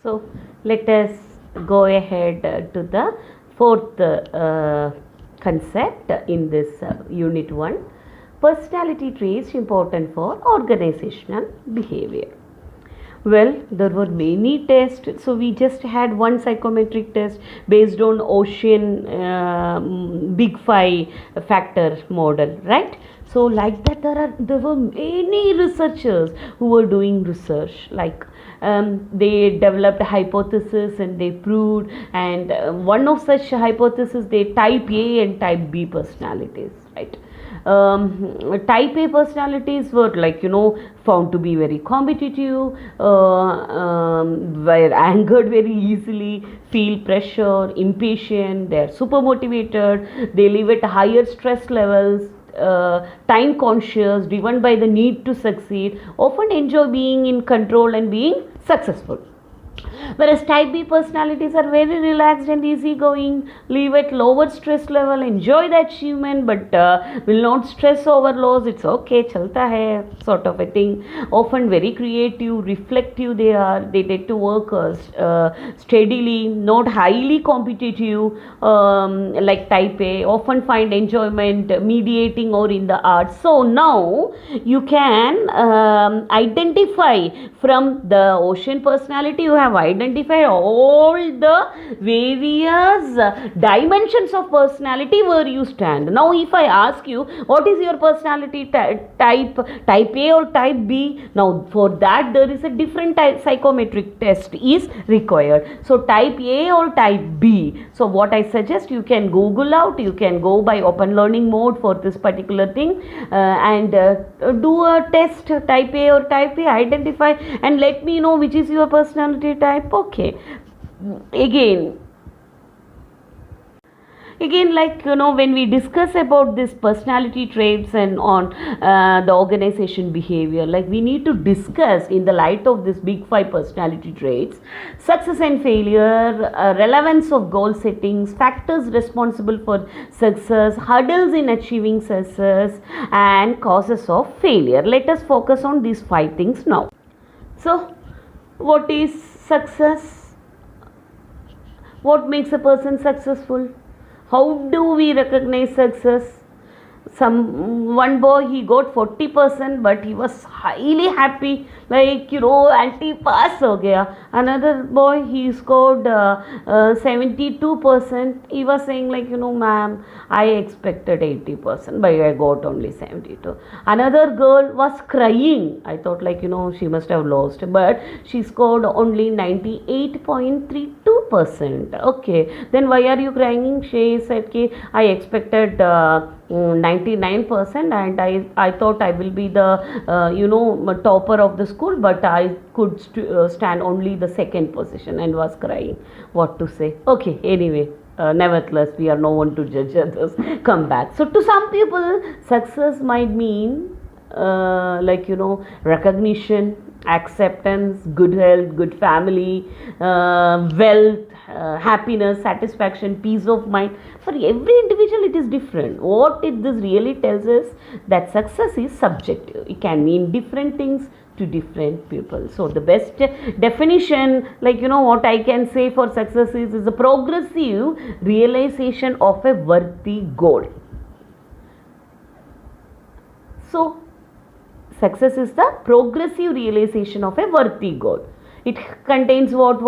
So let us go ahead to the fourth concept in this unit 1. Personality traits important for organizational behavior. Well, there were many tests, so we just had one psychometric test based on Ocean Big Five factor model, right? So like that, there were many researchers who were doing research. Like they developed a hypothesis and they proved, and one of such hypotheses, they type A and type B personalities, right? Type A personalities were, like, found to be very competitive, were angered very easily, feel pressure, impatient, they are super motivated, they live at higher stress levels, time conscious, driven by the need to succeed, often enjoy being in control and being successful. Whereas type B personalities are very relaxed and easygoing, live at lower stress level, enjoy the achievement, but will not stress over loss. It's okay, chalta hai, sort of a thing. Often very creative, reflective they are. They tend to work steadily, not highly competitive like type A. Often find enjoyment mediating or in the arts. So now you can identify from the Ocean personality. You have identified all the various dimensions of personality where you stand. Now if I ask you, what is your personality type A or type B? Now for that there is a different psychometric test is required. So type A or type B. So what I suggest, you can Google out, you can go by open learning mode for this particular thing and do a test, type A or type B, identify and let me know which is your personality type. Okay, again, like, when we discuss about this personality traits and on the organization behavior, like, we need to discuss in the light of this big 5 personality traits: success and failure, relevance of goal settings, factors responsible for success, hurdles in achieving success, and causes of failure. Let us focus on these 5 things now. So what is success? What makes a person successful? How do we recognize success? One boy, he got 40%, but he was highly happy, like, anti-pass ho gaya. Another boy, he scored 72%. He was saying, like, ma'am, I expected 80%, but I got only 72. Another girl was crying. I thought, like, she must have lost, but she scored only 98.32%. Okay, then why are you crying? She said, I expected 99%, and I thought I will be the topper of the school, but I could stand only the second position, and was crying. What to say? Okay, anyway, nevertheless, we are no one to judge others. Come back. So to some people, success might mean recognition, acceptance, good health, good family, wealth, happiness, satisfaction, peace of mind. For every individual it is different. What this really tells us, that success is subjective. It can mean different things to different people. So the best definition, what I can say for success is a progressive realization of a worthy goal. So success is the progressive realization of a worthy goal. It contains what?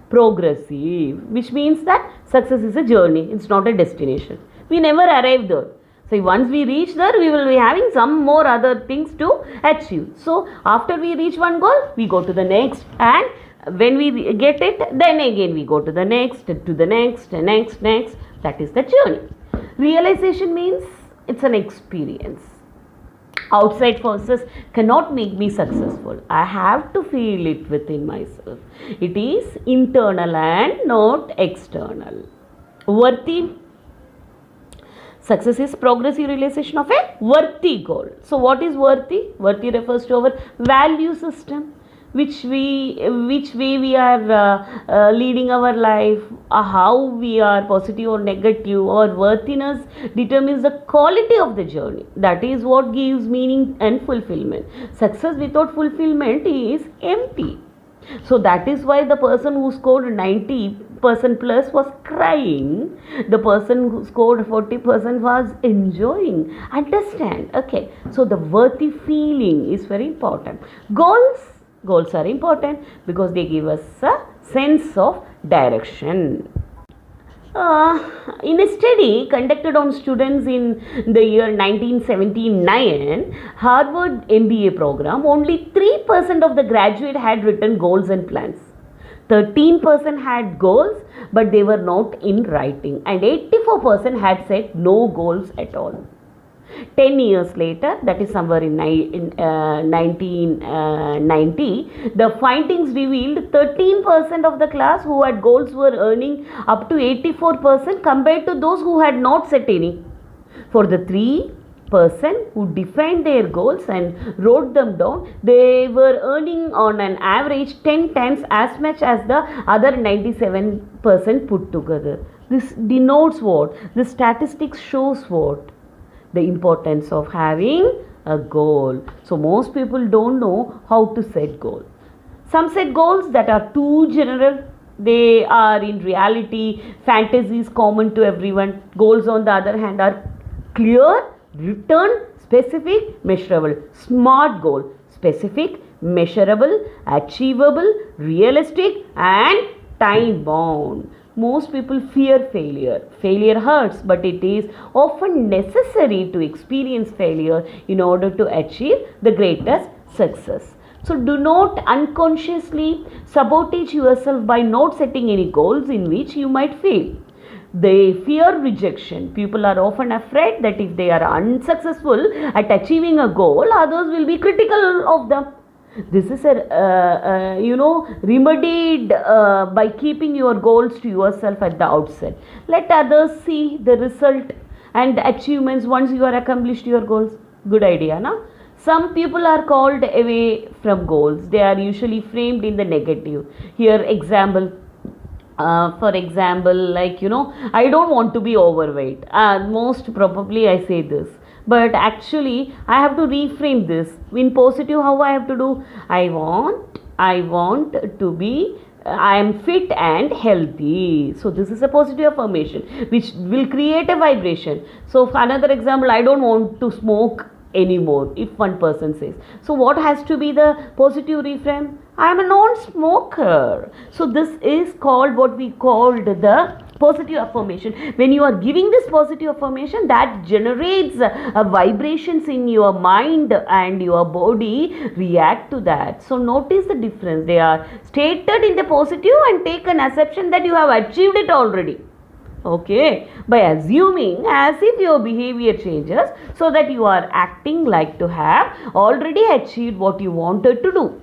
Progressive, which means that success is a journey. It's not a destination. We never arrive there. So once we reach there, we will be having some more other things to achieve. So after we reach one goal, we go to the next, and when we get it, then again we go to the next, to the next, next. That is the journey. Realization means it's an experience. Outside forces cannot make me successful. I have to feel it within myself. It is internal and not external. Worthy. Success is progressive realization of a worthy goal. So what is worthy? Worthy refers to our value system. Which way we are leading our life, how we are positive or negative. Our worthiness determines the quality of the journey. That is what gives meaning and fulfillment. Success without fulfillment is empty. So that is why the person who scored 90% plus was crying. The person who scored 40% was enjoying. Understand? Okay. So the worthy feeling is very important. Goals are important because they give us a sense of direction. Uh, in a study conducted on students in the year 1979, Harvard MBA program, only 3% of the graduate had written goals and plans. 13% had goals, but they were not in writing, and 84% had set no goals at all. 10 years later, that is somewhere in 1990, the findings revealed 13% of the class who had goals were earning up to 84% compared to those who had not set any. For the 3% who defined their goals and wrote them down, they were earning on an average 10 times as much as the other 97% put together. This denotes what? The statistics shows what? The importance of having a goal. So most people don't know how to set goals. Some set goals that are too general. They are in reality fantasies common to everyone. Goals on the other hand are clear, written, specific, measurable. SMART goal: specific, measurable, achievable, realistic, and time bound. Most people fear failure. Failure hurts, but it is often necessary to experience failure in order to achieve the greatest success. So do not unconsciously sabotage yourself by not setting any goals in which you might fail. They fear rejection. People are often afraid that if they are unsuccessful at achieving a goal, others will be critical of them. This is remedied by keeping your goals to yourself at the outset. Let others see the result and achievements once you are accomplished your goals. Good idea, na? Some people are called away from goals. They are usually framed in the negative. Here example. For example, like I don't want to be overweight. Most probably I say this, but actually I have to reframe this in positive. How I have to do? I want to be, I am fit and healthy. So this is a positive affirmation which will create a vibration. So for another example, I don't want to smoke anymore, if one person says. So what has to be the positive reframe? I am a non-smoker. So this is called what we called the positive affirmation. When you are giving this positive affirmation, that generates vibrations in your mind and your body react to that. So notice the difference. They are stated in the positive and take an assumption that you have achieved it already. Okay, by assuming as if your behavior changes so that you are acting like to have already achieved what you wanted to do.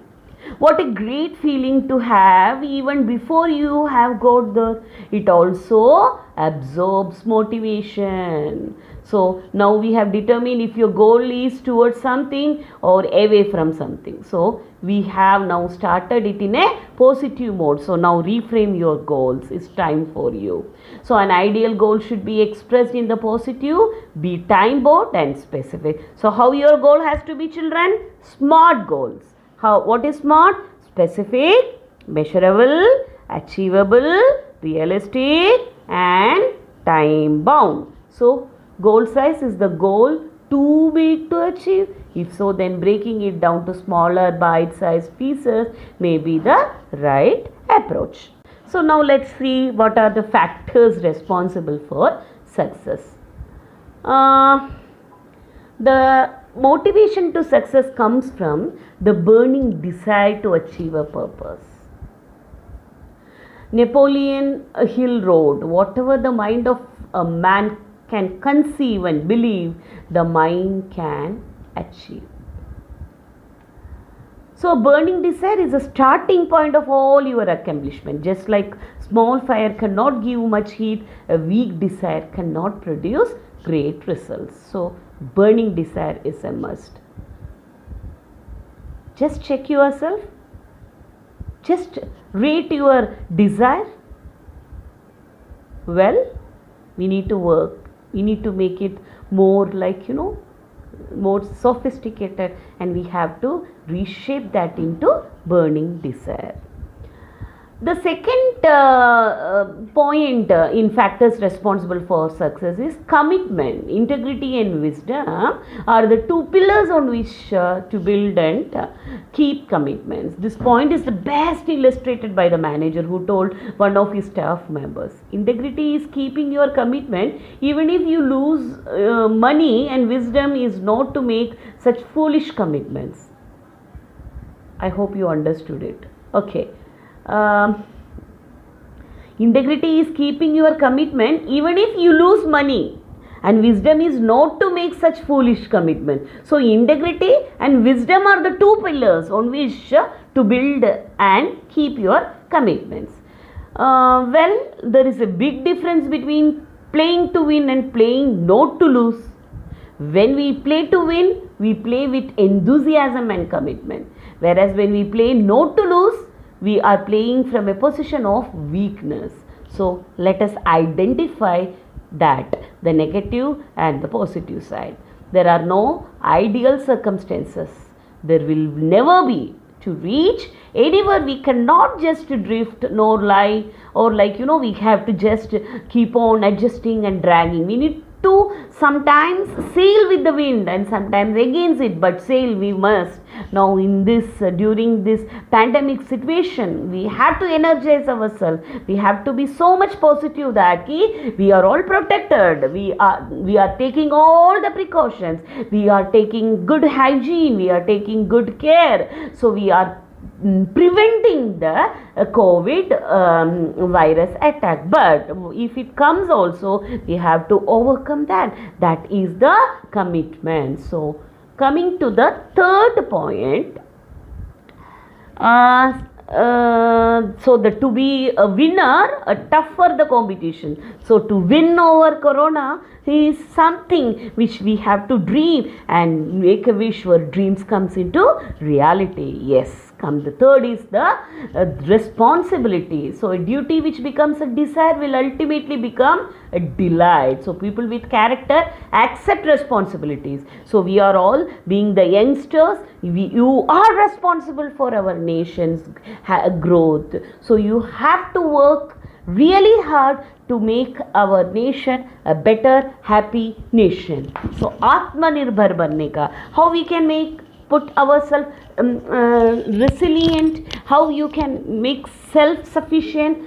What a great feeling to have even before you have got there. It also absorbs motivation. So now we have determined if your goal is towards something or away from something. So we have now started it in a positive mode. So now reframe your goals. It's time for you. So an ideal goal should be expressed in the positive, be time bound and specific. So how your goal has to be, children? SMART goals. What is SMART? Specific, measurable, achievable, realistic and time bound. So goal size is the goal too big to achieve. If so, then breaking it down to smaller bite-sized pieces may be the right approach. So now let's see what are the factors responsible for success. The motivation to success comes from the burning desire to achieve a purpose. Napoleon Hill wrote, whatever the mind of a man can conceive and believe, the mind can achieve. So burning desire is a starting point of all your accomplishment. Just like small fire cannot give much heat, a weak desire cannot produce great results. So burning desire is a must. Just check yourself. Just rate your desire. Well, we need to work. We need to make it more like, more sophisticated, and we have to reshape that into burning desire. The second point in factors responsible for success is commitment. Integrity and wisdom are the two pillars on which to build and keep commitments. This point is the best illustrated by the manager who told one of his staff members, integrity is keeping your commitment even if you lose money, and wisdom is not to make such foolish commitments. I hope you understood it. Okay. Integrity is keeping your commitment even if you lose money, and wisdom is not to make such foolish commitment. So integrity and wisdom are the two pillars on which to build and keep your commitments. Well, there is a big difference between playing to win and playing not to lose. When we play to win, we play with enthusiasm and commitment, whereas when we play not to lose, we are playing from a position of weakness. So let us identify that, the negative and the positive side. There are no ideal circumstances. There will never be. To reach anywhere, we cannot just drift nor lie, or we have to just keep on adjusting and dragging. We need to sometimes sail with the wind and sometimes against it, but sail we must. Now in this during this pandemic situation, we have to energize ourselves. We have to be so much positive that we are all protected. We are taking all the precautions. We are taking good hygiene. We are taking good care. So we are preventing the COVID virus attack. But if it comes also, we have to overcome that. That is the commitment. So coming to the third point, so to be a winner, tougher the competition. So to win over Corona is something which we have to dream and make a wish where dreams comes into reality. Yes. The third is the responsibility. So a duty which becomes a desire will ultimately become a delight. So people with character accept responsibilities. So we are all, being the youngsters, you are responsible for our nation's growth. So you have to work really hard to make our nation a better, happy nation. So Atmanirbhar banne ka, how we can put ourselves resilient, how you can make self-sufficient,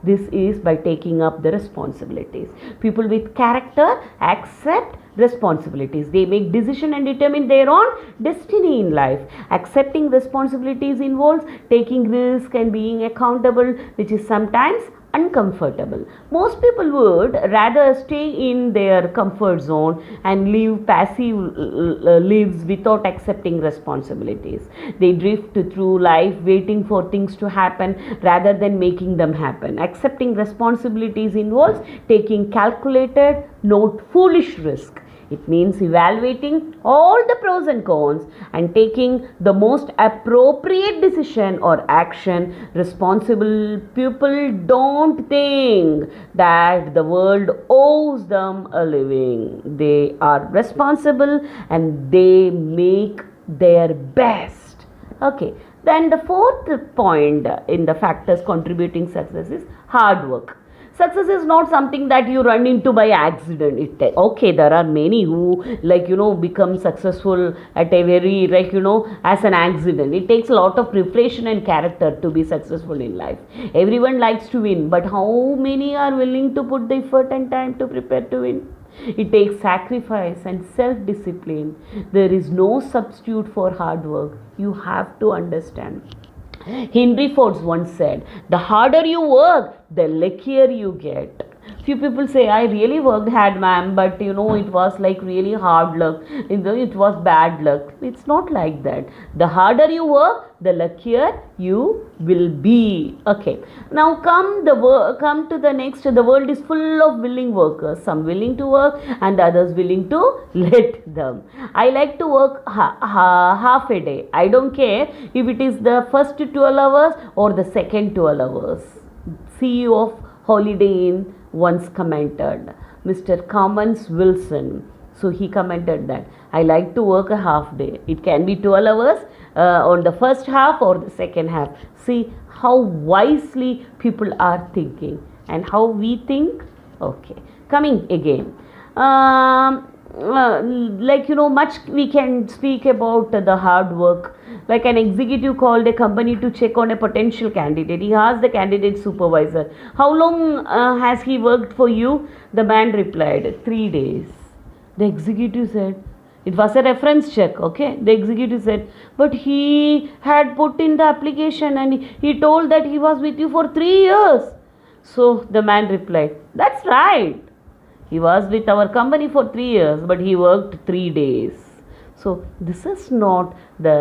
this is by taking up the responsibilities. People with character accept responsibilities. They make decision and determine their own destiny in life. Accepting responsibilities involves taking risk and being accountable, which is sometimes uncomfortable. Most people would rather stay in their comfort zone and live passive lives without accepting responsibilities. They drift through life waiting for things to happen rather than making them happen. Accepting responsibilities involves taking calculated, not foolish risk. It means evaluating all the pros and cons and taking the most appropriate decision or action. Responsible people don't think that the world owes them a living. They are responsible and they make their best. Okay. Then the fourth point in the factors contributing success is hard work. Success is not something that you run into by accident. There are many who become successful at a very as an accident. It takes a lot of preparation and character to be successful in life. Everyone likes to win, but how many are willing to put the effort and time to prepare to win? It takes sacrifice and self-discipline. There is no substitute for hard work. You have to understand. Henry Ford once said, the harder you work, the luckier you get. Few people say, I really worked hard, ma'am, but it was really hard luck. It was bad luck. It's not like that. The harder you work, the luckier you will be. Okay. Now come to the next. The world is full of willing workers. Some willing to work and others willing to let them. I like to work half a day. I don't care if it is the first 12 hours or the second 12 hours. CEO of Holiday Inn once commented, Mr. Cummins Wilson. So he commented that I like to work a half day. It can be 12 hours on the first half or the second half. See how wisely people are thinking and how we think. Okay, coming again. Much we can speak about the hard work. Like an executive called a company to check on a potential candidate. He asked the candidate supervisor, "How long has he worked for you?" The man replied, "3 days." The executive said, it was a reference check, okay? The executive said, "But he had put in the application and he told that he was with you for 3 years." So the man replied, "That's right. He was with our company for 3 years, but he worked 3 days." So this is not the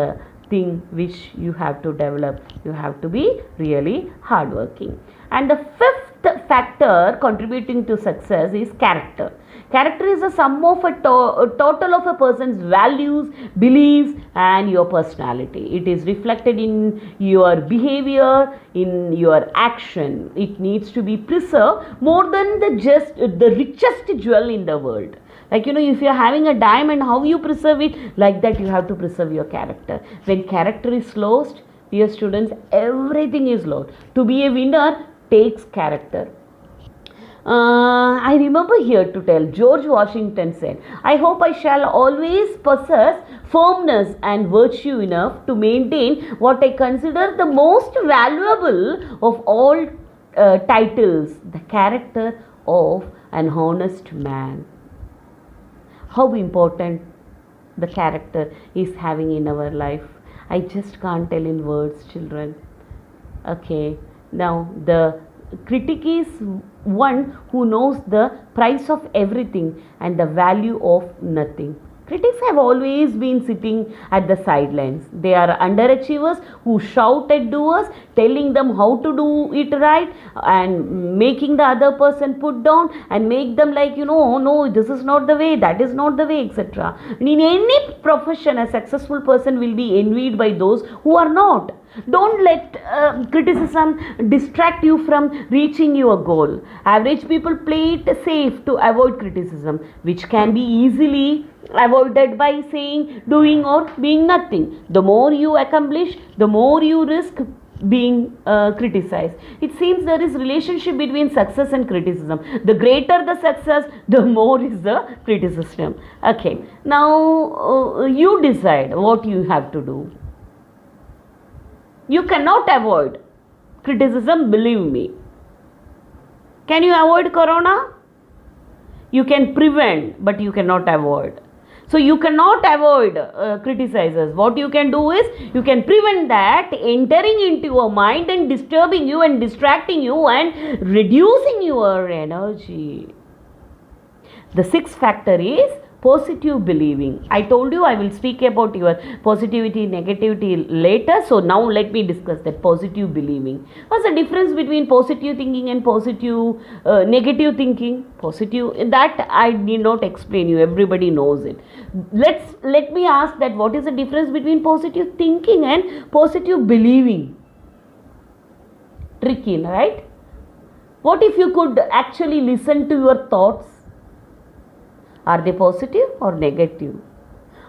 thing which you have to develop. You have to be really hardworking. And the fifth factor contributing to success is character. Character is a sum of a total of a person's values, beliefs, and your personality. It is reflected in your behavior, in your action. It needs to be preserved more than the richest jewel in the world. Like, if you're having a diamond, how you preserve it? Like that, you have to preserve your character. When character is lost, dear students, everything is lost. To be a winner takes character. I remember here to tell, George Washington said, "I hope I shall always possess firmness and virtue enough to maintain what I consider the most valuable of all titles, the character of an honest man." How important the character is having in our life. I just can't tell in words, children. Okay, now the critic is one who knows the price of everything and the value of nothing. Critics have always been sitting at the sidelines. They are underachievers who shout at doers, telling them how to do it right and making the other person put down and make them like, no, this is not the way, that is not the way, etc. In any profession, a successful person will be envied by those who are not. Don't let criticism distract you from reaching your goal. Average people play it safe to avoid criticism, which can be easily avoided by saying, doing, or being nothing. The more you accomplish, the more you risk being criticized. It seems there is relationship between success and criticism. The greater the success, the more is the criticism. Okay, now you decide what you have to do. You cannot avoid criticism, believe me. Can you avoid corona? You can prevent, but you cannot avoid. So you cannot avoid criticizers. What you can do is, you can prevent that entering into your mind and disturbing you and distracting you and reducing your energy. The sixth factor is positive believing. I told you I will speak about your positivity, negativity later. So now let me discuss that positive believing. What's the difference between positive thinking and positive negative thinking? Positive, that I need not explain you. Everybody knows it. Let me ask that what is the difference between positive thinking and positive believing? Tricky, right? What if you could actually listen to your thoughts? Are they positive or negative?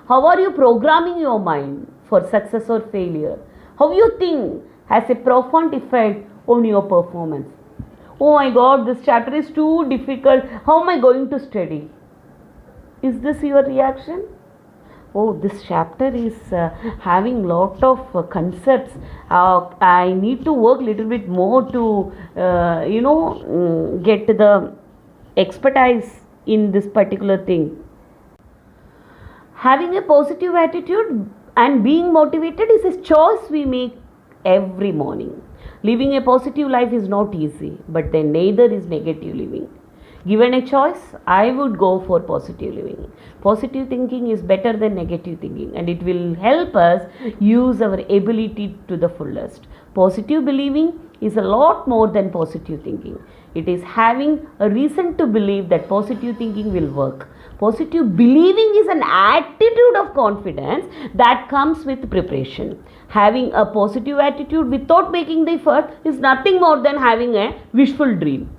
How are you programming your mind for success or failure? How you think has a profound effect on your performance. Oh my God, this chapter is too difficult. How am I going to study? Is this your reaction? Oh, this chapter is having lot of concepts. I need to work little bit more to, get the expertise in this particular thing. Having a positive attitude and being motivated is a choice we make every morning. Living a positive life is not easy, but then neither is negative living. Given a choice, I would go for positive living. Positive thinking is better than negative thinking, and it will help us use our ability to the fullest. Positive believing is a lot more than positive thinking. It is having a reason to believe that positive thinking will work. Positive believing is an attitude of confidence that comes with preparation. Having a positive attitude without making the effort is nothing more than having a wishful dream.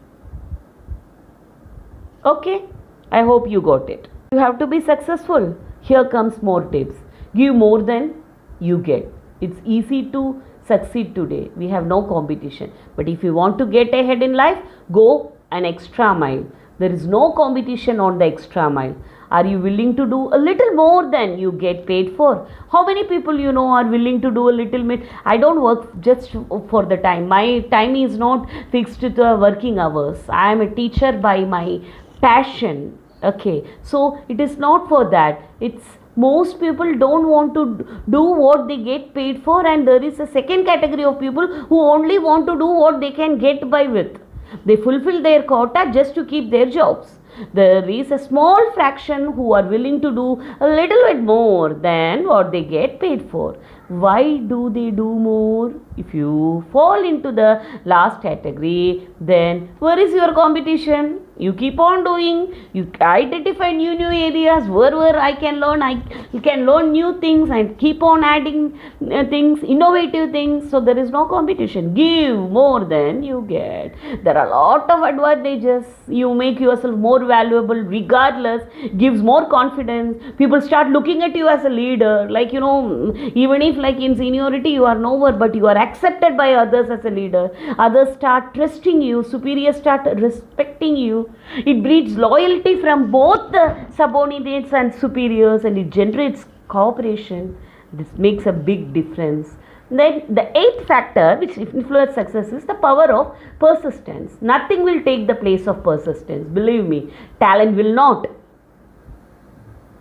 Okay, I hope you got it. You have to be successful. Here comes more tips. Give more than you get. It's easy to succeed today. We have no competition. But if you want to get ahead in life, go an extra mile. There is no competition on the extra mile. Are you willing to do a little more than you get paid for? How many people you know are willing to do a little bit? I don't work just for the time. My time is not fixed to the working hours. I am a teacher by my passion. Okay, so it is not for that. It's most people don't want to do what they get paid for, and there is a second category of people who only want to do what they can get by with. They fulfill their quota just to keep their jobs. There is a small fraction who are willing to do a little bit more than what they get paid for. Why do they do more? If you fall into the last category, then where is your competition? You keep on doing, you identify new areas where I can learn, I can learn new things and keep on adding things, innovative things. So there is no competition. Give more than you get. There are a lot of advantages. You make yourself more valuable regardless, gives more confidence. People start looking at you as a leader, like, you know, even if like in seniority you are nowhere, but you are accepted by others as a leader. Others start trusting you, superiors start respecting you. It breeds loyalty from both the subordinates and superiors, and it generates cooperation. This makes a big difference. Then the eighth factor which influences success is the power of persistence. Nothing will take the place of persistence. Believe me, talent will not,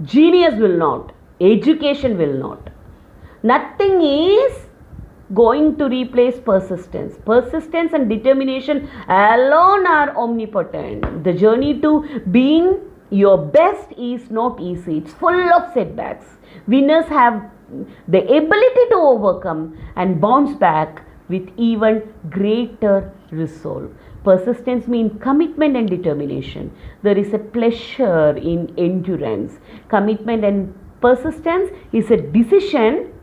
genius will not, education will not. Nothing is going to replace persistence. Persistence and determination alone are omnipotent. The journey to being your best is not easy. It's full of setbacks. Winners have the ability to overcome and bounce back with even greater resolve. Persistence means commitment and determination. There is a pleasure in endurance. Commitment and persistence is a decision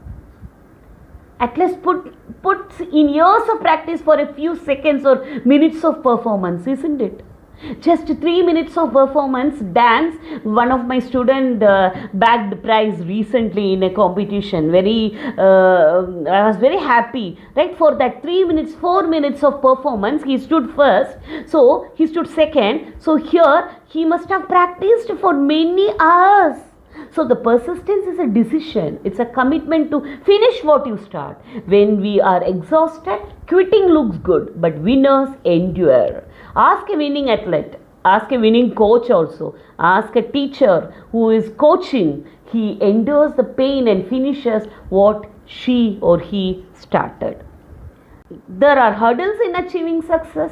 at least puts in years of practice for a few seconds or minutes of performance, isn't it? Just 3 minutes of performance dance. One of my student bagged prize recently in a competition. I was very happy, right? For that 3 minutes, 4 minutes of performance, he stood first. So he stood second. So here he must have practiced for many hours. So the persistence is a decision. It's a commitment to finish what you start. When we are exhausted, quitting looks good, but winners endure. Ask a winning athlete. Ask a winning coach also. Ask a teacher who is coaching. He endures the pain and finishes what she or he started. There are hurdles in achieving success.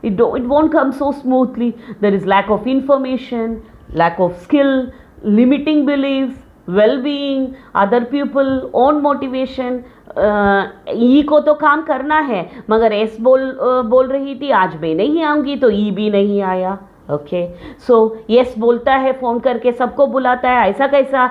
It won't come so smoothly. There is lack of information, lack of skill, limiting beliefs, well-being, other people, own motivation. ई को तो काम करना है, मगर S बोल रही थी आज मैं नहीं आऊँगी, तो ई भी नहीं आया. ओके, सो यस बोलता है, फ़ोन करके सबको बुलाता है, ऐसा कैसा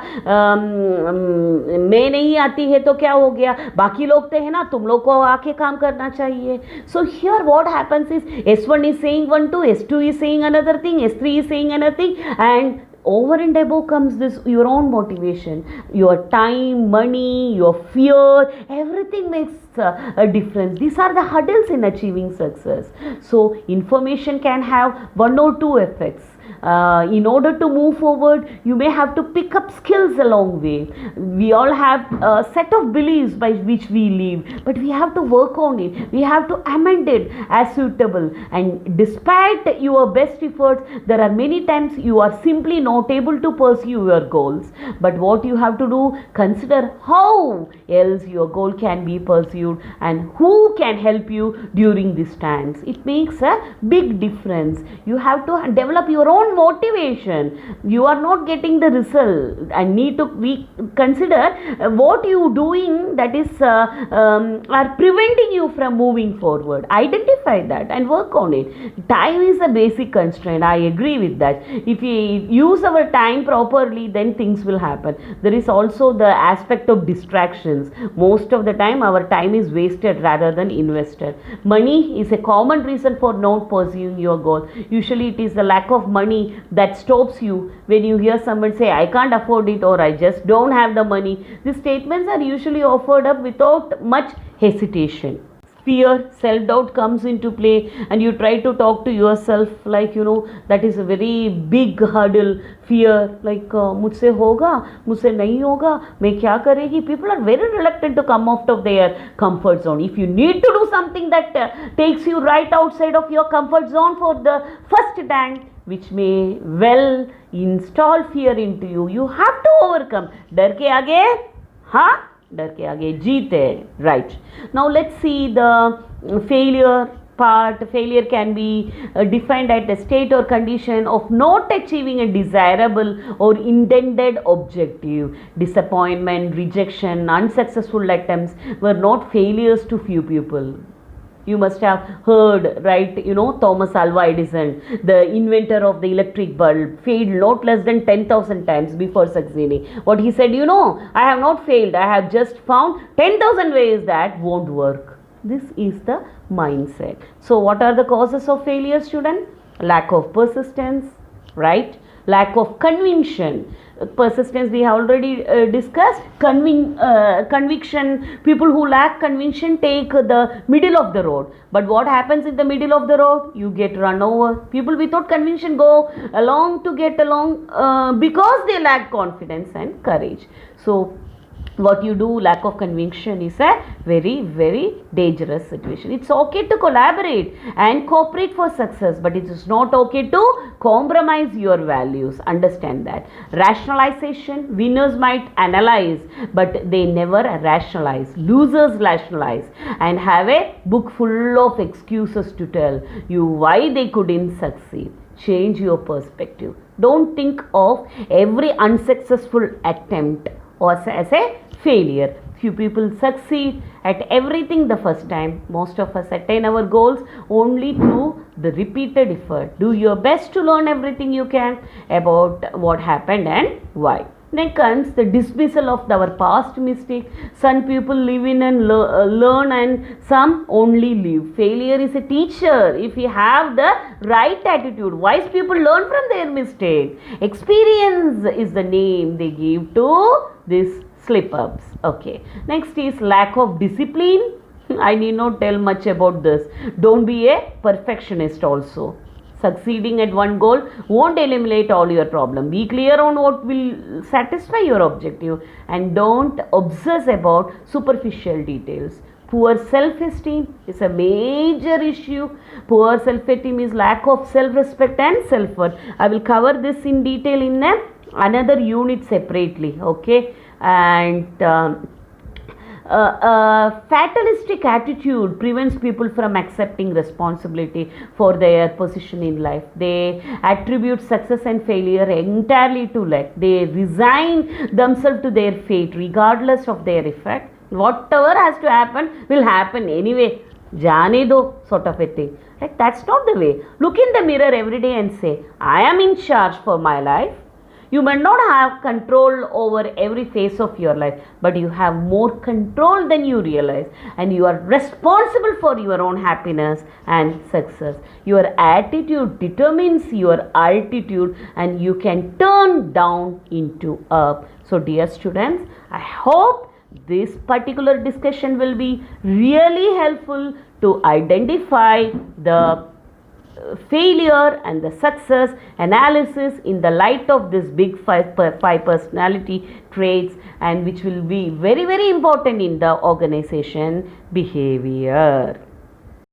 मैं नहीं आती है तो क्या हो गया, बाकी लोग तो है ना, तुम लोग को आके काम करना चाहिए. So here what happens is S1 is saying one to, S2 is saying another thing, S3 is saying another thing, and over and above comes this your own motivation, your time, money, your fear, everything makes a difference. These are the hurdles in achieving success. So information can have one or two effects. In order to move forward, you may have to pick up skills along the way. We all have a set of beliefs by which we live, but we have to work on it. We have to amend it as suitable. And despite your best efforts, there are many times you are simply not able to pursue your goals. But what you have to do, consider how else your goal can be pursued and who can help you during these times. It makes a big difference. You have to develop your own motivation. You are not getting the result and need to consider what you doing that is are preventing you from moving forward. Identify that and work on it. Time is a basic constraint. I agree with that. If we use our time properly, then things will happen. There is also the aspect of distractions. Most of the time our time is wasted rather than invested. Money is a common reason for not pursuing your goal. Usually it is the lack of money money that stops you when you hear someone say, I can't afford it, or I just don't have the money. These statements are usually offered up without much hesitation. Fear, self-doubt comes into play, and you try to talk to yourself like, that is a very big hurdle. Fear, like मुझसे होगा, मुझसे नहीं होगा, मैं क्या करेगी. People are very reluctant to come out of their comfort zone. If you need to do something that takes you right outside of your comfort zone for the first time, which may well install fear into you, you have to overcome. डर के आगे, हाँ, डर के आगे जीत है. Right. Now let's see the failure part. Failure can be defined as a state or condition of not achieving a desirable or intended objective. Disappointment, rejection, unsuccessful attempts were not failures to few people. You must have heard, right, Thomas Alva Edison, the inventor of the electric bulb, failed not less than 10,000 times before succeeding. What he said, I have not failed, I have just found 10,000 ways that won't work. This is the mindset. So what are the causes of failure, student? Lack of persistence, right? Lack of conviction. Persistence we have already discussed. Conviction, people who lack conviction take the middle of the road. But what happens in the middle of the road? You get run over. People without conviction go along to get along because they lack confidence and courage. So what you do, lack of conviction, is a very, very dangerous situation. It's okay to collaborate and cooperate for success, but it is not okay to compromise your values. Understand that. Rationalization, winners might analyze, but they never rationalize. Losers rationalize and have a book full of excuses to tell you why they couldn't succeed. Change your perspective. Don't think of every unsuccessful attempt or as a failure. Few people succeed at everything the first time. Most of us attain our goals only through the repeated effort. Do your best to learn everything you can about what happened and why. Then comes the dismissal of our past mistake. Some people live in and learn, and some only live. Failure is a teacher if you have the right attitude. Wise people learn from their mistake. Experience is the name they give to this slip-ups. Okay. Next is lack of discipline. I need not tell much about this. Don't be a perfectionist also. Succeeding at one goal won't eliminate all your problem. Be clear on what will satisfy your objective, and don't obsess about superficial details. Poor self-esteem is a major issue. Poor self-esteem is lack of self-respect and self-worth. I will cover this in detail in another unit separately. Okay. And fatalistic attitude prevents people from accepting responsibility for their position in life. They attribute success and failure entirely to luck. They resign themselves to their fate regardless of their effect. Whatever has to happen will happen anyway. Jaane do, sort of a thing. Right? That's not the way. Look in the mirror every day and say, I am in charge for my life. You may not have control over every phase of your life, but you have more control than you realize, and you are responsible for your own happiness and success. Your attitude determines your altitude, and you can turn down into up. So dear students, I hope this particular discussion will be really helpful to identify the failure and the success analysis in the light of this big five personality traits, and which will be very, very important in the organization behavior.